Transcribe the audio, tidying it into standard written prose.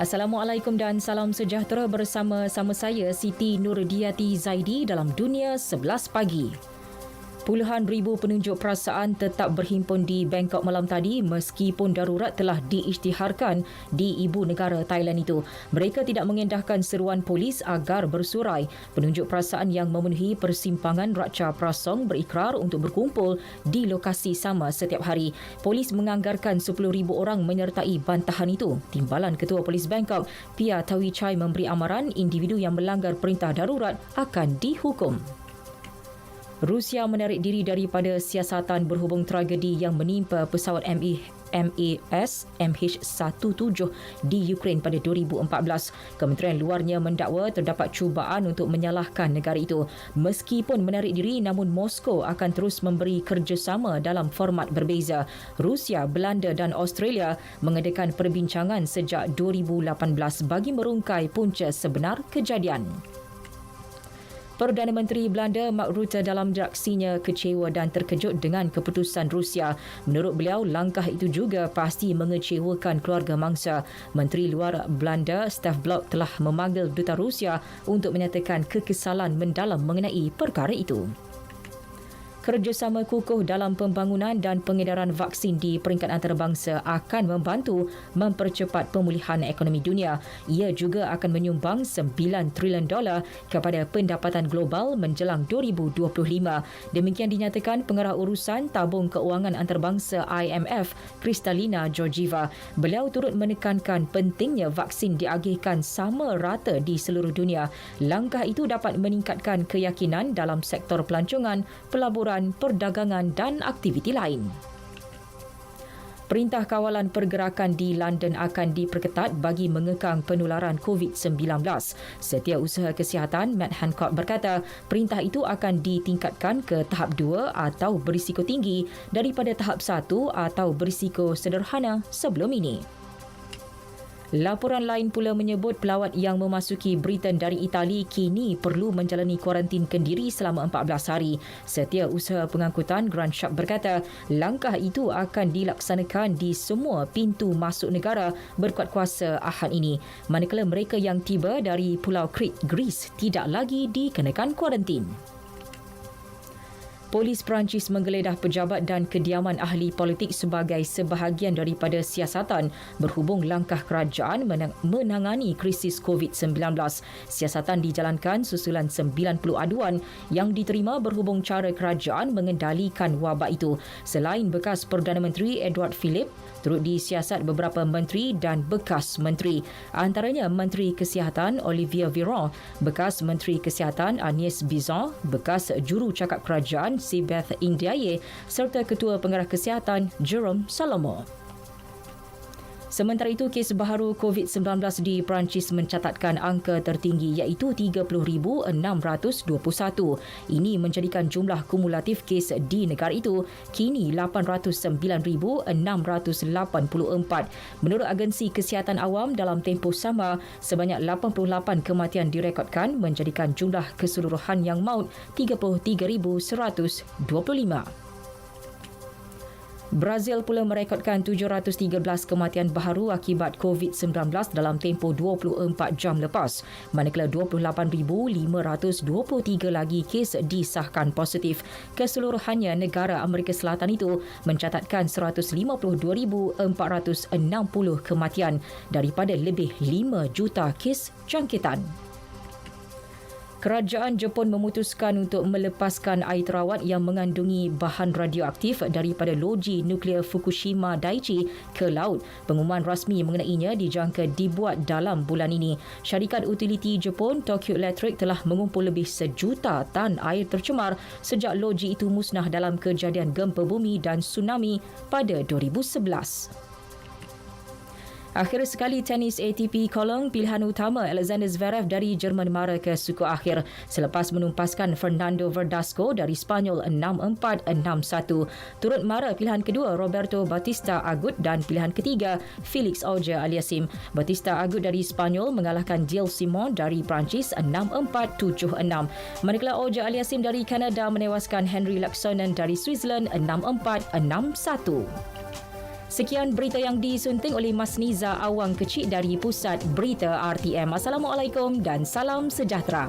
Assalamualaikum dan salam sejahtera bersama saya Siti Nurdiati Zaidi dalam Dunia 11 Pagi. Puluhan ribu penunjuk perasaan tetap berhimpun di Bangkok malam tadi meskipun darurat telah diisytiharkan di ibu negara Thailand itu. Mereka tidak mengendahkan seruan polis agar bersurai. Penunjuk perasaan yang memenuhi persimpangan Ratcha Prasong berikrar untuk berkumpul di lokasi sama setiap hari. Polis menganggarkan 10,000 orang menyertai bantahan itu. Timbalan Ketua Polis Bangkok, Pia Tawichai memberi amaran individu yang melanggar perintah darurat akan dihukum. Rusia menarik diri daripada siasatan berhubung tragedi yang menimpa pesawat MAS MH17 di Ukraine pada 2014. Kementerian Luarnya mendakwa terdapat cubaan untuk menyalahkan negara itu. Meskipun menarik diri, namun Moskow akan terus memberi kerjasama dalam format berbeza. Rusia, Belanda dan Australia mengadakan perbincangan sejak 2018 bagi merungkai punca sebenar kejadian. Perdana Menteri Belanda Mark Rutte dalam reaksinya kecewa dan terkejut dengan keputusan Rusia. Menurut beliau, langkah itu juga pasti mengecewakan keluarga mangsa. Menteri Luar Belanda Stef Blok telah memanggil Duta Rusia untuk menyatakan kekesalan mendalam mengenai perkara itu. Kerjasama kukuh dalam pembangunan dan pengedaran vaksin di peringkat antarabangsa akan membantu mempercepat pemulihan ekonomi dunia. Ia juga akan menyumbang $9 trilion kepada pendapatan global menjelang 2025. Demikian dinyatakan Pengarah Urusan Tabung Keuangan Antarabangsa IMF, Kristalina Georgieva. Beliau turut menekankan pentingnya vaksin diagihkan sama rata di seluruh dunia. Langkah itu dapat meningkatkan keyakinan dalam sektor pelancongan, pelaburan, perdagangan dan aktiviti lain. Perintah kawalan pergerakan di London akan diperketat bagi mengekang penularan COVID-19. Setiausaha Kesihatan Matt Hancock berkata, perintah itu akan ditingkatkan ke tahap 2 atau berisiko tinggi daripada tahap 1 atau berisiko sederhana sebelum ini. Laporan lain pula menyebut pelawat yang memasuki Britain dari Itali kini perlu menjalani kuarantin kendiri selama 14 hari. Setiausaha Pengangkutan Grant Sharp berkata, langkah itu akan dilaksanakan di semua pintu masuk negara berkuat kuasa Ahad ini. Manakala mereka yang tiba dari Pulau Crete, Greece tidak lagi dikenakan kuarantin. Polis Perancis menggeledah pejabat dan kediaman ahli politik sebagai sebahagian daripada siasatan berhubung langkah kerajaan menangani krisis COVID-19. Siasatan dijalankan susulan 90 aduan yang diterima berhubung cara kerajaan mengendalikan wabak itu. Selain bekas Perdana Menteri Edouard Philippe, turut disiasat beberapa menteri dan bekas menteri. Antaranya Menteri Kesihatan Olivier Véran, bekas Menteri Kesihatan Agnès Buzyn, bekas Jurucakap Kerajaan Sibeth Ndiaye serta Ketua Pengarah Kesihatan Jerome Salomo. Sementara itu, kes baharu COVID-19 di Perancis mencatatkan angka tertinggi iaitu 30,621. Ini menjadikan jumlah kumulatif kes di negara itu kini 809,684. Menurut Agensi Kesihatan Awam, dalam tempoh sama, sebanyak 88 kematian direkodkan menjadikan jumlah keseluruhan yang maut 33,125. Brazil pula merekodkan 713 kematian baharu akibat COVID-19 dalam tempoh 24 jam lepas, manakala 28,523 lagi kes disahkan positif. Keseluruhannya, negara Amerika Selatan itu mencatatkan 152,460 kematian daripada lebih 5 juta kes jangkitan. Kerajaan Jepun memutuskan untuk melepaskan air terawat yang mengandungi bahan radioaktif daripada loji nuklear Fukushima Daiichi ke laut. Pengumuman rasmi mengenainya dijangka dibuat dalam bulan ini. Syarikat utiliti Jepun, Tokyo Electric, telah mengumpul lebih 1 juta tan air tercemar sejak loji itu musnah dalam kejadian gempa bumi dan tsunami pada 2011. Akhir sekali, tenis ATP Kolong, pilihan utama Alexander Zverev dari Jerman mara ke suku akhir selepas menumpaskan Fernando Verdasco dari Spanyol 6-4, 6-1. Turut mara pilihan kedua Roberto Bautista Agut dan pilihan ketiga Felix Auger-Aliassime. Bautista Agut dari Spanyol mengalahkan Gilles Simon dari Perancis 6-4, 7-6. Manakala Auger-Aliassime dari Kanada menewaskan Henry Laaksonen dari Switzerland 6-4, 6-1. Sekian berita yang disunting oleh Mas Niza Awang Kecik dari Pusat Berita RTM. Assalamualaikum dan salam sejahtera.